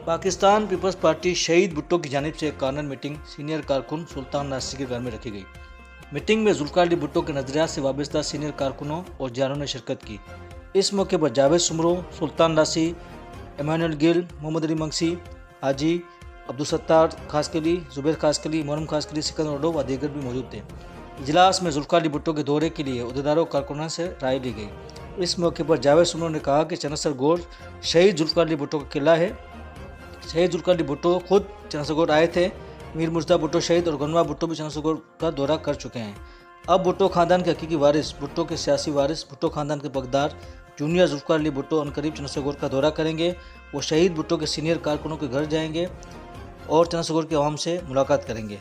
Pakistan peoples party शहीद भुट्टो की जानिब से एक कॉर्नर मीटिंग सीनियर कारकुन सुल्तान नासी के घर में रखी गई। मीटिंग में जुल्फिकार अली भुट्टो के नज़रियात से वाबस्ता सीनियर कारकुनों और जानों ने शिरकत की। इस मौके पर जावेद सुमरो, सुल्तान नासी, एमानुअल गिल, मोहम्मद अली मंगसी, हाजी अब्दुल सत्तार खासकली, जुबैर खासकली, मोहम्मद खासकली, सिकंदर ओडो व दीगर भी मौजूद थे। इजलास में जुल्फिकार अली भुट्टो के दौरे के लिए अहदेदारों और कारकुनों से राय ली गई। इस मौके पर जावेद सुमरो ने कहा कि चनसरगोर शहीद जुल्फिकार अली भुट्टो का किला है। शहीद जुल्फिकार अली भुट्टो खुद चनसरगोर आए थे। मीर मुर्तज़ा भुट्टो शहीद और गनवा भुट्टो भी चनसरगोर का दौरा कर चुके हैं। अब भुट्टो खानदान के हकीकी वारिस, भुट्टो के सियासी वारिस, भुट्टो खानदान के पगदार जूनियर जुल्फिकार अली भुट्टो अनकरीब चनसरगोर का दौरा करेंगे। वो शहीद भुट्टो के सीनियर कारकुनों के घर जाएंगे और चनसरगोर के अवाम से मुलाकात करेंगे।